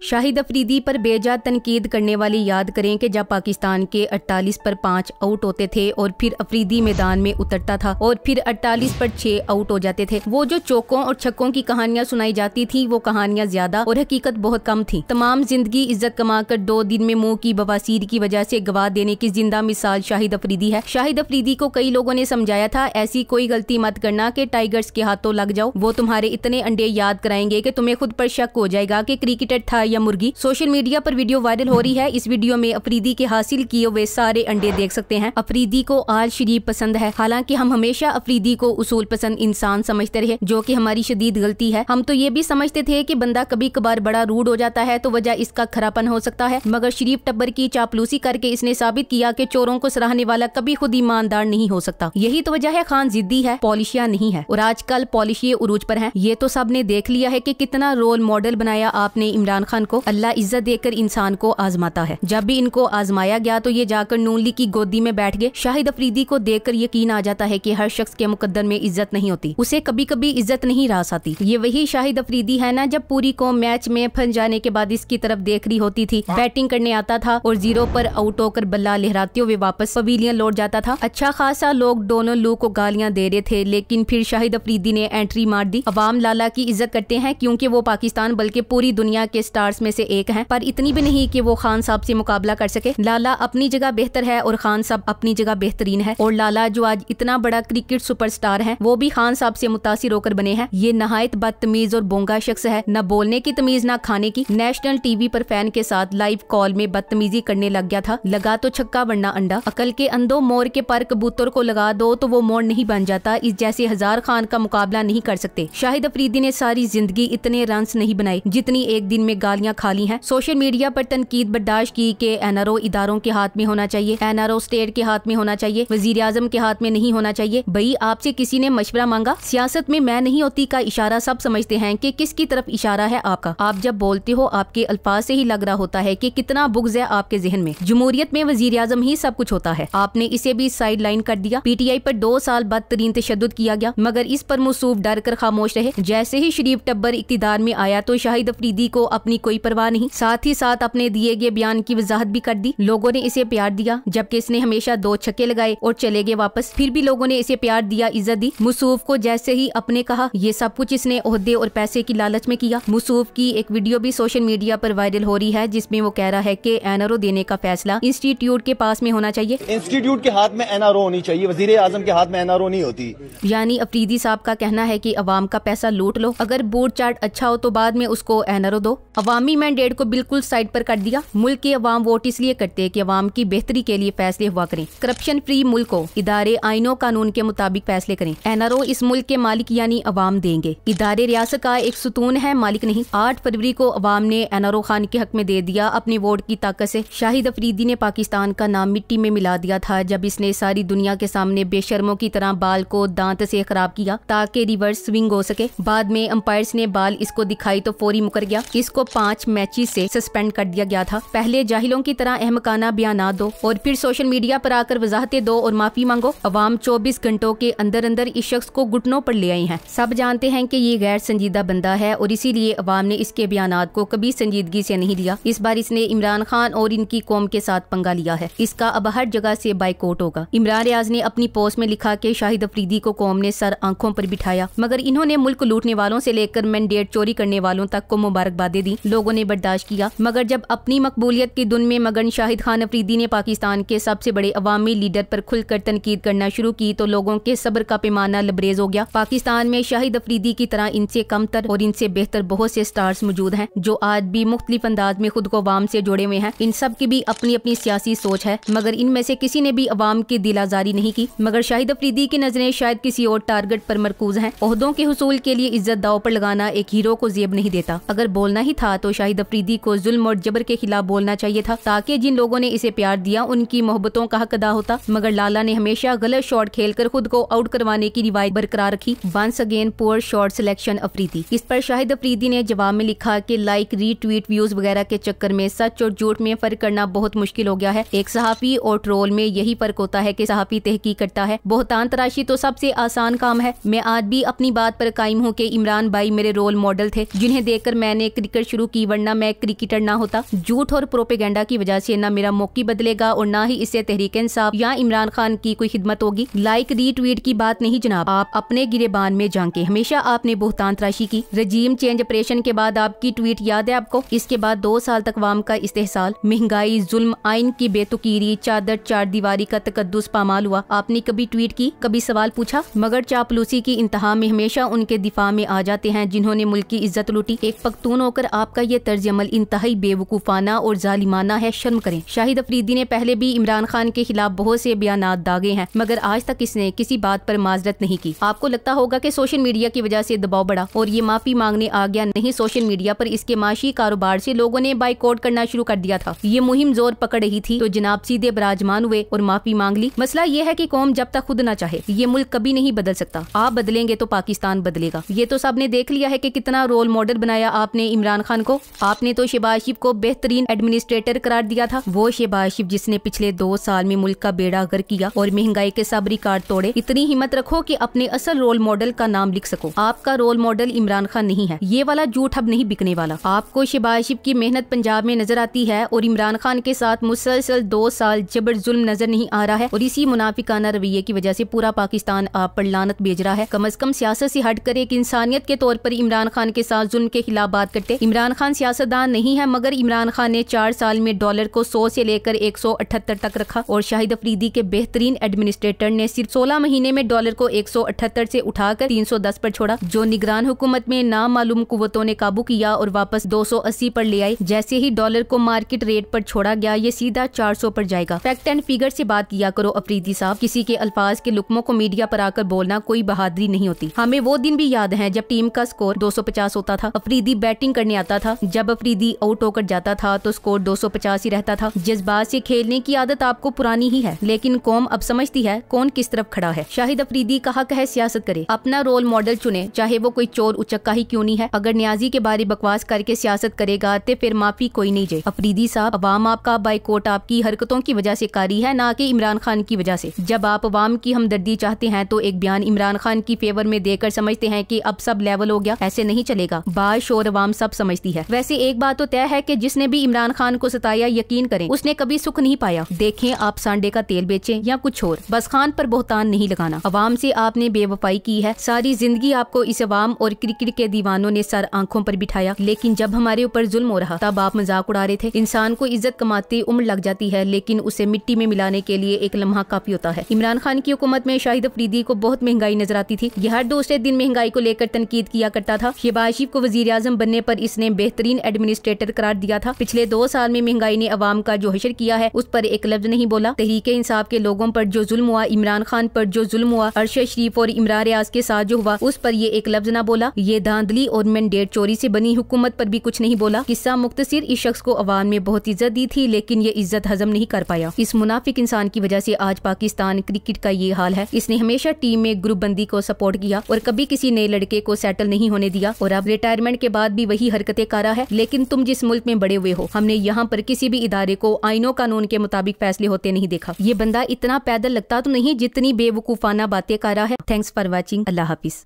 शाहिद अफरीदी पर बेजा तनकीद करने वाले याद करें कि जब पाकिस्तान के 48 पर 5 आउट होते थे और फिर अफरीदी मैदान में उतरता था और फिर 48 पर 6 आउट हो जाते थे। वो जो चौकों और छक्कों की कहानियां सुनाई जाती थी वो कहानियां ज्यादा और हकीकत बहुत कम थी। तमाम जिंदगी इज्जत कमाकर 2 दिन में मुंह की बवासीर की वजह से गवा देने की जिंदा मिसाल शाहिद अफरीदी है। शाहिद अफरीदी को कई लोगों ने समझाया था ऐसी कोई गलती मत करना कि टाइगर्स के हाथों लग जाओ, वो तुम्हारे इतने अंडे याद कराएंगे कि तुम्हें खुद पर शक हो जाएगा कि क्रिकेटर था या मुर्गी। सोशल मीडिया पर वीडियो वायरल हो रही है। इस वीडियो में अफरीदी के हासिल किए हुए सारे अंडे देख सकते हैं। अफरीदी को आल शरीफ पसंद है। हालांकि हम हमेशा अफरीदी को उसूल पसंद इंसान समझते रहे, जो कि हमारी शदीद गलती है। हम तो ये भी समझते थे कि बंदा कभी कभार बड़ा रूड हो जाता है तो वजह इसका खरापन हो सकता है, मगर शरीफ टब्बर की चापलूसी करके इसने साबित किया कि चोरों को सराहने वाला कभी खुद ईमानदार नहीं हो सकता। यही तो वजह है खान जिद्दी है, पॉलिशिया नहीं है, और आजकल पॉलिशिये उरूज पर हैं। ये तो सबने देख लिया है कि कितना रोल मॉडल बनाया आपने इमरान खान को। अल्लाह इज्जत देकर इंसान को आजमाता है। जब भी इनको आजमाया गया तो ये जाकर नून लीग की गोदी में बैठ गए। शाहिद अफरीदी को देखकर यकीन आ जाता है कि हर शख्स के मुकद्दर में इज्जत नहीं होती, उसे कभी कभी इज्जत नहीं रास आती। ये वही शाहिद अफरीदी है ना जब पूरी कौम मैच में फंस जाने के बाद इसकी तरफ देख रही होती थी। बैटिंग करने आता था और 0 पर आउट होकर बल्ला लहराते हुए वापस पवेलियन लौट जाता था। अच्छा खासा लोग दोनों लू को गालियां दे रहे थे, लेकिन फिर शाहिद अफरीदी ने एंट्री मार दी। अवाम लाला की इज्जत करते हैं क्योंकि वो पाकिस्तान बल्कि पूरी दुनिया के स्टार्स में से एक हैं, पर इतनी भी नहीं कि वो खान साहब से मुकाबला कर सके। लाला अपनी जगह बेहतर है और खान साहब अपनी जगह बेहतरीन है, और लाला जो आज इतना बड़ा क्रिकेट सुपरस्टार है वो भी खान साहब से मुतासिर होकर बने हैं। ये नहायत बदतमीज और बोंगा शख्स है, न बोलने की तमीज न खाने की। नेशनल टीवी पर फैन के साथ लाइव कॉल में बदतमीजी करने लग गया था। लगा तो छक्का वरना अंडा। अकल के अंधों, मोर के पर कबूतर को लगा दो तो वो मोर नहीं बन जाता। इस जैसे हजार खान का मुकाबला नहीं कर सकते। शाहिद अफरीदी ने सारी जिंदगी इतने रन्स नहीं बनाए जितनी एक दिन में गालियां खाली हैं। सोशल मीडिया पर तनकीद बर्दाश्त की कि एनआरओ इदारों के हाथ में होना चाहिए, एनआरओ स्टेट के हाथ में होना चाहिए, वजीर आजम के हाथ में नहीं होना चाहिए। भाई आपसे किसी ने मशवरा मांगा? सियासत में मैं नहीं होती का इशारा सब समझते हैं कि किसकी तरफ इशारा है आपका। आप जब बोलते हो आपके अल्फाज से ही लग रहा होता है कि कितना बुग़्ज़ है आपके जहन में। जमहूरियत में वजीर आजम ही सब कुछ होता है, आपने इसे भी साइड लाइन कर दिया। पीटीआई पर 2 साल बदतरीन तशद्दुद किया गया, मगर इस पर मुसूफ डर कर खामोश रहे। जैसे ही शरीफ टब्बर इक़्तिदार में आया तो शाहिद अफरीदी को अपनी कोई परवाह नहीं, साथ ही साथ अपने दिए गए बयान की वजाहत भी कर दी। लोगों ने इसे प्यार दिया, जबकि इसने हमेशा 2 छक्के लगाए और चले गए वापस। फिर भी लोगों ने इसे प्यार दिया, इज्जत दी। मुसूफ को जैसे ही अपने कहा, ये सब कुछ इसने ओहदे और पैसे की लालच में किया। मुसूफ की एक वीडियो भी सोशल मीडिया पर वायरल हो रही है जिसमें वो कह रहा है कि एनआरओ देने का फैसला इंस्टीट्यूट के पास में होना चाहिए। इंस्टीट्यूट के हाथ में एनआरओ होनी चाहिए, वजीर आजम के हाथ में एनआरओ नहीं होती। यानी अफरीदी साहब का कहना है कि अवाम का पैसा लूट लो, अगर बोर्ड चार्ट अच्छा हो तो बाद में उसको एनआरओ दो। अवामी मैंडेट को बिल्कुल साइड पर कर दिया। मुल्क के अवाम वोट इसलिए करते हैं कि अवाम की बेहतरी के लिए फैसले हुआ करें। करप्शन फ्री मुल्क को इदारे आइनों कानून के मुताबिक फैसले करें। एनआरओ इस मुल्क के मालिक यानी अवाम देंगे। इदारे रियासत का एक सुतून है, मालिक नहीं। 8 फरवरी को अवाम ने एनआरओ खान के हक में दे दिया अपनी वोट की ताकत से। शाहिद अफरीदी ने पाकिस्तान का नाम मिट्टी में मिला दिया था जब इसने सारी दुनिया के सामने बेशर्मों की तरह बाल को दांत से खराब किया ताकि रिवर्स स्विंग हो सके। बाद में अंपायर्स ने बाल इसको दिखाई तो फौरी मुकर गया। इसको 5 मैचेस से सस्पेंड कर दिया गया था। पहले जाहिलों की तरह अहमकाना बयान दो और फिर सोशल मीडिया पर आकर वजाहतें दो और माफी मांगो। अवाम 24 घंटों के अंदर अंदर इस शख्स को घुटनों पर ले आई हैं। सब जानते हैं कि ये गैर संजीदा बंदा है और इसीलिए अवाम ने इसके बयानात को कभी संजीदगी से नहीं लिया। इस बार इसने इमरान खान और इनकी कौम के साथ पंगा लिया है। इसका अब हर जगह से बाइकआउट होगा। इमरान रियाज ने अपनी पोस्ट में लिखा कि शाहिद अफरीदी को कौम ने सर आंखों पर बिठाया, मगर इन्होंने मुल्क लूटने वालों से लेकर मैंडेट चोरी करने वालों तक को मुबारकबादें दी। लोगों ने बर्दाश्त किया, मगर जब अपनी मकबूलियत की धुन में मगन शाहिद खान अफरीदी ने पाकिस्तान के सबसे बड़े अवामी लीडर पर खुलकर तनकीद करना शुरू की तो लोगों के सब्र का पैमाना लबरेज हो गया। पाकिस्तान में शाहिद अफरीदी की तरह इनसे कमतर और इनसे बेहतर बहुत से स्टार्स मौजूद हैं जो आज भी मुख्तलिफ अंदाज में खुद को अवाम से जोड़े हुए हैं। इन सब की भी अपनी अपनी सियासी सोच है, मगर इनमें से किसी ने भी अवाम की दिल आजारी नहीं की। मगर शाहिद अफरीदी की नजरें शायद किसी और टारगेट पर मरकूज हैं। ओहदों के हुसूल के लिए इज्जत दाव पर लगाना एक हीरो को जेब नहीं देता। अगर बोलना ही था तो शाहिद अफरीदी को जुल्म और जबर के खिलाफ बोलना चाहिए था, ताकि जिन लोगों ने इसे प्यार दिया उनकी मोहब्बतों का हक अदा होता। मगर लाला ने हमेशा गलत शॉट खेलकर खुद को आउट करवाने की रिवायत बरकरार रखी। Once again poor shot selection Afridi. इस पर शाहिद अफरीदी ने जवाब में लिखा कि लाइक, रीट्वीट, व्यूज वगैरह के चक्कर में सच और झूठ में फर्क करना बहुत मुश्किल हो गया है। एक सहाफी और ट्रोल में यही फर्क होता है कि सहाफी तहकीक करता है, बोहतान तराशी तो सबसे आसान काम है। मैं आज भी अपनी बात पर कायम हूँ कि इमरान भाई मेरे रोल मॉडल थे, जिन्हें देखकर मैंने क्रिकेट शुरू की, वरना मैं क्रिकेटर ना होता। झूठ और प्रोपेगेंडा की वजह से न मेरा मौकी बदलेगा और ना ही इससे तहरीक इंसाफ या इमरान खान की कोई खिदमत होगी। लाइक रीट्वीट की बात नहीं जनाब, आप अपने गिरेबान में झांके। हमेशा आपने बहुतान तराशी की। रजीम चेंज ऑपरेशन के बाद आपकी ट्वीट याद है आपको? इसके बाद 2 साल तक वाम का इस्तेहसाल, महंगाई, जुल्म, आइन की बेतुकीरी, चादर चार दीवारी का तकद्दुस पामाल हुआ। आपने कभी ट्वीट की, कभी सवाल पूछा? मगर चापलूसी की इंतहा में हमेशा उनके दिफा में आ जाते हैं जिन्होंने मुल्क की इज्जत लूटी। एक पख्तून होकर आपका ये तर्ज अमल इंतहाई बेवकूफाना और जालिमाना है, शर्म करें। शाहिद अफरीदी ने पहले भी इमरान खान के खिलाफ बहुत से बयानात दागे हैं, मगर आज तक इसने किसी बात पर माजरत नहीं की। आपको लगता होगा कि सोशल मीडिया की वजह से दबाव बढ़ा और ये माफी मांगने आ गया। नहीं, सोशल मीडिया पर इसके माशी कारोबार से लोगों ने बाइकआउट करना शुरू कर दिया था। ये मुहिम जोर पकड़ रही थी तो जनाब सीधे बराजमान हुए और माफी मांग ली। मसला ये है कि कौम जब तक खुद ना चाहे ये मुल्क कभी नहीं बदल सकता। आप बदलेंगे तो पाकिस्तान बदलेगा। ये तो सबने देख लिया है कि कितना रोल मॉडल बनाया आपने इमरान खान को। आपने तो शहबाज शरीफ को बेहतरीन एडमिनिस्ट्रेटर करार दिया था। वो शहबाज शरीफ जिसने पिछले 2 साल में मुल्क का बेड़ा गर्क किया और महंगाई के सब रिकॉर्ड तोड़े। इतनी हिम्मत रखो कि अपने असल रोल मॉडल का नाम लिख सको। आपका रोल मॉडल इमरान खान नहीं है। ये वाला झूठ अब नहीं बिकने वाला। आपको शहबाज शरीफ की मेहनत पंजाब में नजर आती है और इमरान खान के साथ मुसलसल 2 साल जबर जुल्म नजर नहीं आ रहा है और इसी मुनाफिकाना रवैये की वजह से पूरा पाकिस्तान आप पर लानत भेज रहा है। कम से कम सियासत से हटकर एक इंसानियत के तौर पर इमरान खान के साथ जुल्म के खिलाफ बात करते। इमरान खान सियासतदान नहीं है, मगर इमरान खान ने 4 साल में डॉलर को 100 से लेकर 178 तक रखा और शाहिद अफरीदी के बेहतरीन एडमिनिस्ट्रेटर ने सिर्फ 16 महीने में डॉलर को 178 से उठाकर 310 पर छोड़ा। जो निगरान हुकूमत में नामालूम कुव्वतों ने काबू किया और वापस 280 पर ले आई। जैसे ही डॉलर को मार्केट रेट पर छोड़ा गया, ये सीधा 400 पर जाएगा। फैक्ट एंड फिगर से बात किया करो अफरीदी साहब। किसी के अल्फाज के लुकमों को मीडिया पर आकर बोलना कोई बहादुरी नहीं होती। हमें वो दिन भी याद है जब टीम का स्कोर 250 होता था। अफरीदी बैटिंग करने आता था। जब अफरीदी आउट होकर जाता था तो स्कोर 250 ही रहता था। जज्बात से खेलने की आदत आपको पुरानी ही है, लेकिन कौम अब समझती है कौन किस तरफ खड़ा है। शाहिद अफरीदी का हक है सियासत करे, अपना रोल मॉडल चुने, चाहे वो कोई चोर उचक्का ही क्यों नहीं है। अगर न्याजी के बारे बकवास करके सियासत करेगा तो फिर माफी कोई नहीं जे। अफरीदी साहब, अवाम आपका बाइकआउट आपकी हरकतों की वजह से कारी है, ना कि इमरान खान की वजह से। जब आप अवाम की हमदर्दी चाहते हैं तो एक बयान इमरान खान की फेवर में देकर समझते हैं कि अब सब लेवल हो गया। ऐसे नहीं चलेगा। बाश और अवाम सब समझती है। वैसे एक बात तो तय है कि जिसने भी इमरान खान को सताया, यकीन करें उसने कभी सुख नहीं पाया। देखें आप सांडे का तेल बेचें या कुछ और, बस खान पर बहुतान नहीं लगाना। अवाम से आपने बेवफाई की है। सारी जिंदगी आपको इस अवाम और क्रिकेट के दीवानों ने सर आंखों पर बिठाया, लेकिन जब हमारे ऊपर जुल्म हो रहा तब आप मजाक उड़ा रहे थे। इंसान को इज्जत कमाते उम्र लग जाती है, लेकिन उसे मिट्टी में मिलाने के लिए एक लम्हा काफी होता है। इमरान खान की हुकूमत में शाहिद अफरीदी को बहुत महंगाई नजर आती थी। यह हर दूसरे दिन महंगाई को लेकर तनकीद किया करता था। शहबाज शरीफ को वजीर आजम बनने पर इसने बेहतरीन एडमिनिस्ट्रेटर करार दिया था। पिछले 2 साल में महंगाई ने अवाम का जो हशर किया है उस पर एक लफ्ज नहीं बोला। तहरीक इंसाफ के लोगों पर जो जुल्म हुआ, इमरान खान पर जो जुल्म हुआ, अरशद शरीफ और इमरान रियाज के साथ जो हुआ उस पर ये एक लफ्ज ना बोला। ये धांधली और मैंडेट चोरी से बनी हुकूमत पर भी कुछ नहीं बोला। किस्सा मुख्तसिर, इस शख्स को अवाम ने बहुत इज्जत दी थी, लेकिन ये इज्जत हजम नहीं कर पाया। इस मुनाफिक इंसान की वजह से आज पाकिस्तान क्रिकेट का ये हाल है। इसने हमेशा टीम में ग्रुप बंदी को सपोर्ट किया और कभी किसी नए लड़के को सेटल नहीं होने दिया और अब रिटायरमेंट के बाद भी वही हरकतें कर रहा है। लेकिन तुम जिस मुल्क में बड़े हुए हो, हमने यहाँ पर किसी भी इदारे को आइनों कानून के मुताबिक फैसले होते नहीं देखा। ये बंदा इतना पैदल लगता तो नहीं जितनी बेवकूफाना बातें कर रहा है। Thanks for watching. Allah Hafiz.